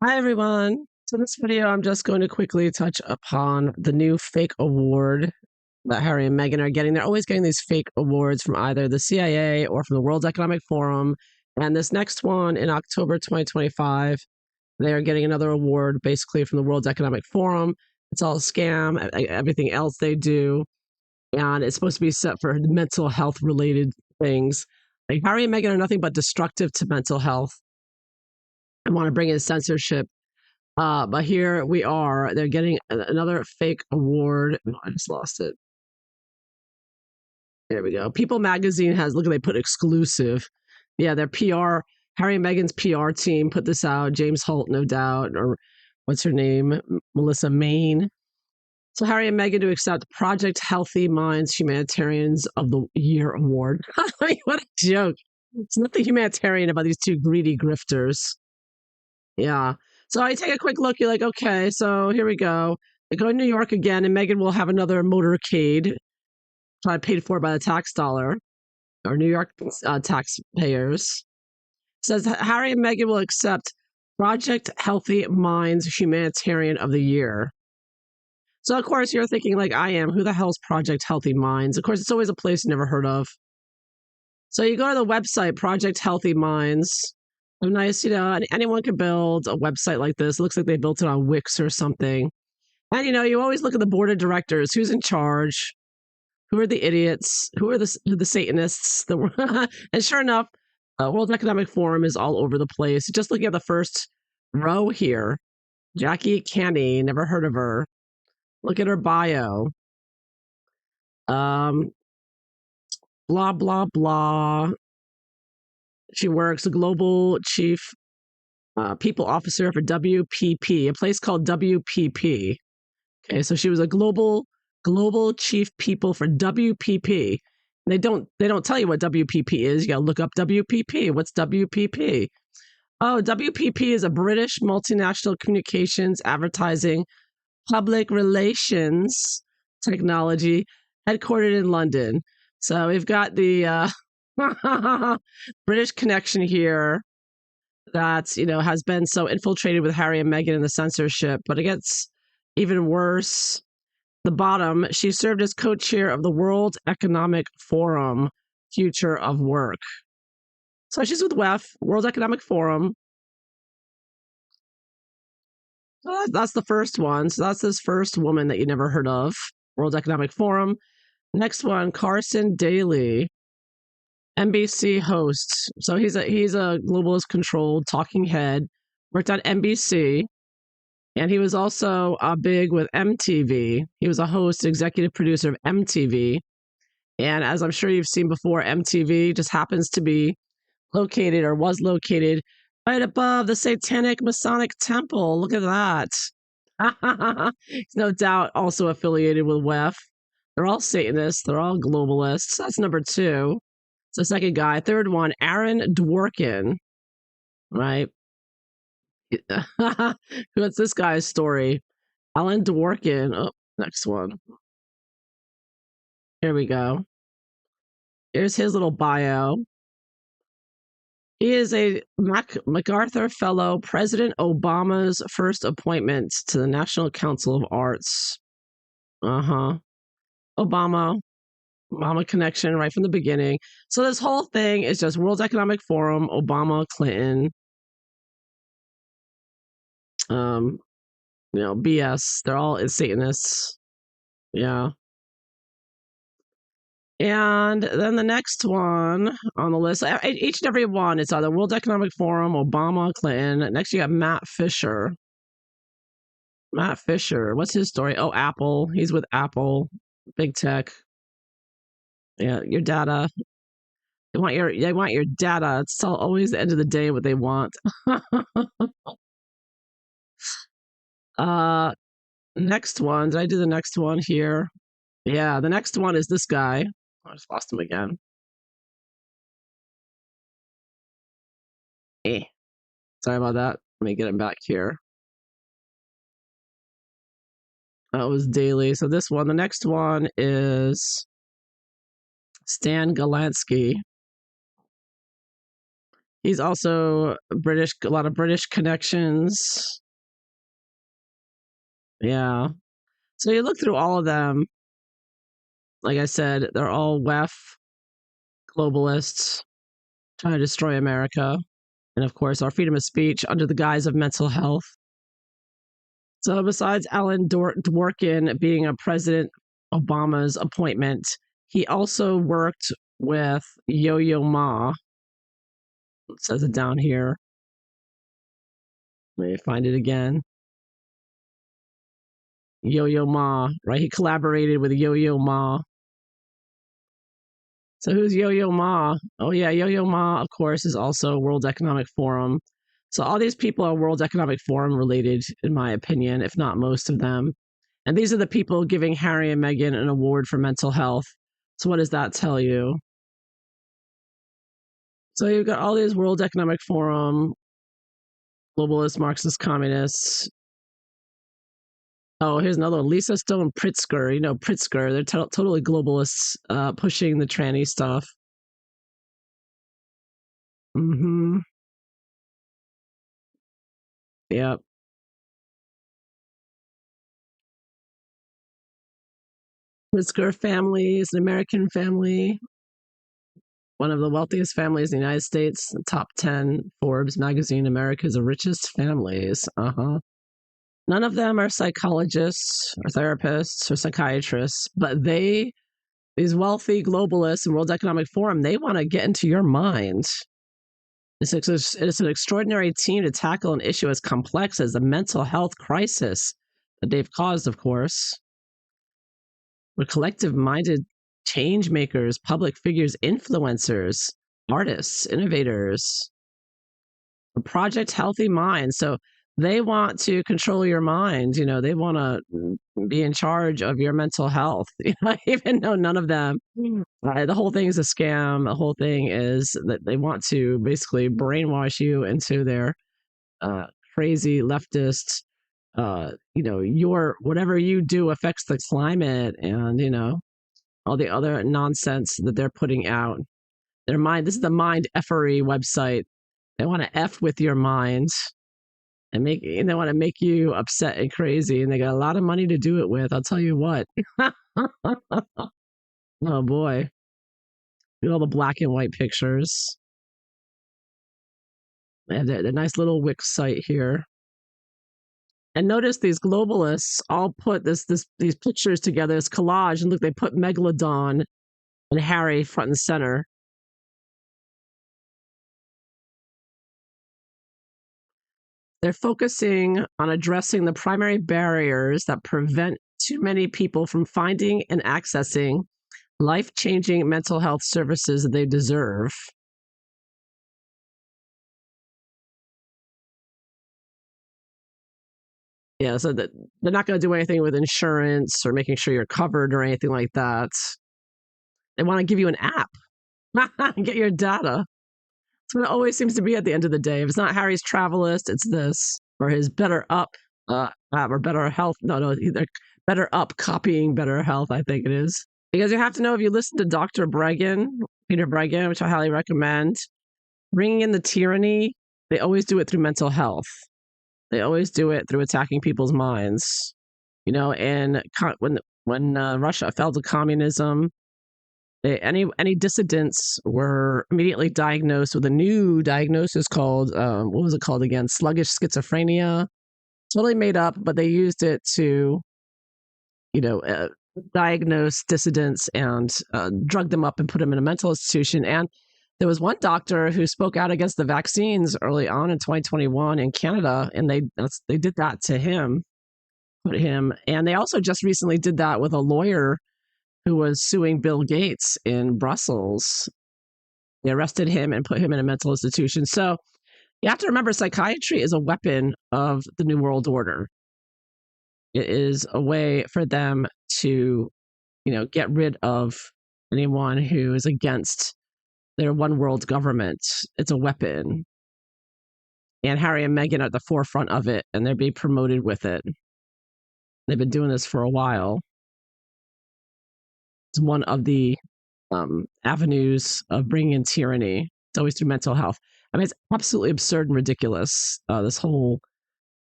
Hi, everyone. So, in this video, I'm just going to quickly touch upon the new fake award that Harry and Meghan are getting. They're always getting these fake awards from either the CIA or from the World Economic Forum. And this next one in October 2025, they are getting another award basically from the World Economic Forum. It's all a scam, everything else they do. And it's supposed to be set for mental health related things. Like Harry and Meghan are nothing but destructive to mental health and want to bring in censorship. But here we are. They're getting another fake award. Oh, I just lost it. There we go. People Magazine has, look, they put exclusive. Yeah, their PR, Harry and Meghan's PR team put this out. James Holt, no doubt, or what's her name? Melissa Main. So Harry and Meghan to accept Project Healthy Minds Humanitarians of the Year Award. I mean, what a joke. It's nothing humanitarian about these two greedy grifters. Yeah. So I take a quick look. You're like, okay, so here we go. I go to New York again, and Meghan will have another motorcade, probably paid for by the tax dollar or New York taxpayers. Says Harry and Meghan will accept Project Healthy Minds Humanitarian of the Year. So of course you're thinking like I am, who the hell's Project Healthy Minds? Of course, it's always a place you never heard of. So you go to the website Project Healthy Minds. Nice, anyone can build a website like this. It looks like they built it on Wix or something. And you always look at the board of directors. Who's in charge? Who are the idiots? Who are the Satanists? And sure enough, World Economic Forum is all over the place. Just looking at the first row here, Jackie Canny, never heard of her. Look at her bio. Blah blah blah. She works a global chief people officer for WPP, a place called WPP. Okay, so she was a global chief people for WPP. They don't tell you what WPP is. You got to look up WPP. What's WPP? Oh, WPP is a British multinational communications, advertising, public relations technology headquartered in London. So we've got the British connection here that has been so infiltrated with Harry and Meghan in the censorship, but it gets even worse. The bottom, she served as co-chair of the World Economic Forum Future of Work. So she's with WEF, World Economic Forum. So that's the first one. So that's this first woman that you never heard of, World Economic Forum. Next one, Carson Daly, NBC host. So he's a globalist controlled talking head, worked on NBC. And he was also big with MTV. He was a host, executive producer of MTV. And as I'm sure you've seen before, MTV just happens to be located or was located right above the Satanic Masonic Temple. Look at that. He's no doubt also affiliated with WEF. They're all Satanists. They're all globalists. That's number two. So second guy. Third one, Aaron Dworkin. Right? What's this guy's story? Alan Dworkin. Oh, next one. Here we go. Here's his little bio. He is a MacArthur Fellow, President Obama's first appointment to the National Council of Arts. Obama connection right from the beginning. So this whole thing is just World Economic Forum, Obama, Clinton. BS. They're all Satanists. Yeah. And then the next one on the list, each and every one, it's either World Economic Forum, Obama, Clinton. Next, you got Matt Fisher. Matt Fisher, what's his story? Oh, Apple. He's with Apple, big tech. Yeah, your data. They want your data. It's always the end of the day what they want. Next one. Did I do the next one here? Yeah, the next one is this guy. I just lost him again. Sorry about that. Let me get him back here. That was daily. So this one, the next one is Stan Galansky. He's also British, a lot of British connections. Yeah. So you look through all of them. Like I said, they're all WEF globalists trying to destroy America. And of course, our freedom of speech under the guise of mental health. So besides Alan Dworkin being a President Obama's appointment, he also worked with Yo-Yo Ma. It says it down here. Let me find it again. Yo-Yo Ma, right? He collaborated with Yo-Yo Ma. So who's Yo-Yo Ma? Oh yeah, Yo-Yo Ma, of course, is also World Economic Forum. So all these people are World Economic Forum related, in my opinion, if not most of them. And these are the people giving Harry and Meghan an award for mental health. So what does that tell you? So you've got all these World Economic Forum, globalist, Marxist, communists. Oh, here's another one. Lisa Stone Pritzker. You know, Pritzker. They're totally globalists pushing the tranny stuff. Mm-hmm. Yep. Pritzker family is an American family, one of the wealthiest families in the United States, the top 10 Forbes magazine, America's richest families. Uh-huh. None of them are psychologists or therapists or psychiatrists, but these wealthy globalists and World Economic Forum, they want to get into your mind. It's an extraordinary team to tackle an issue as complex as the mental health crisis that they've caused, of course. We're collective minded change makers, public figures, influencers, artists, innovators. Project Healthy Mind. So they want to control your mind. You know, they want to be in charge of your mental health, even though none of them, the whole thing is a scam. The whole thing is that they want to basically brainwash you into their crazy leftist, your whatever you do affects the climate and, all the other nonsense that they're putting out. Their mind, this is the Mind Effery website. They want to F with your mind and they want to make you upset and crazy, and they got a lot of money to do it with. I'll tell you what. Oh boy. Look at all the black and white pictures. They have the nice little Wix site here. And notice these globalists all put these pictures together, this collage, and look, they put Megalodon and Harry front and center. They're focusing on addressing the primary barriers that prevent too many people from finding and accessing life-changing mental health services that they deserve. Yeah, so that they're not going to do anything with insurance or making sure you're covered or anything like that. They want to give you an app, get your data. That's what it always seems to be at the end of the day. If it's not Harry's Travelist, it's this or his Better Up app or Better Health. No, either Better Up copying Better Health. I think it is because you have to know if you listen to Dr. Peter Bregan, which I highly recommend. Bringing in the tyranny, they always do it through mental health. They always do it through attacking people's minds. And when Russia fell to communism, any dissidents were immediately diagnosed with a new diagnosis called what was it called again? Sluggish schizophrenia. Totally made up, but they used it to, diagnose dissidents and drug them up and put them in a mental institution. And there was one doctor who spoke out against the vaccines early on in 2021 in Canada, and they did that to him, and they also just recently did that with a lawyer who was suing Bill Gates in Brussels. They arrested him and put him in a mental institution. So you have to remember psychiatry is a weapon of the New World Order. It is a way for them to, get rid of anyone who is against their one world government. It's a weapon. And Harry and Meghan are at the forefront of it, and they're being promoted with it. They've been doing this for a while. It's one of the avenues of bringing in tyranny. It's always through mental health. I mean, it's absolutely absurd and ridiculous. This whole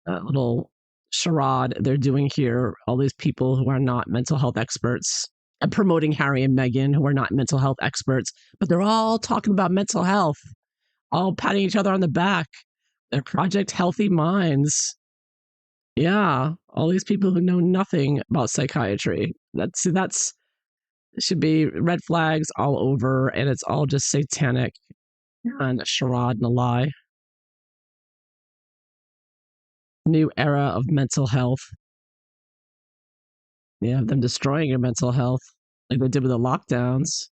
little charade they're doing here. All these people who are not mental health experts and promoting Harry and Meghan, who are not mental health experts, but they're all talking about mental health, all patting each other on the back. Their Project Healthy Minds. Yeah, all these people who know nothing about psychiatry. That's should be red flags all over, and it's all just satanic and a charade and a lie. New era of mental health. Yeah, them destroying your mental health like they did with the lockdowns.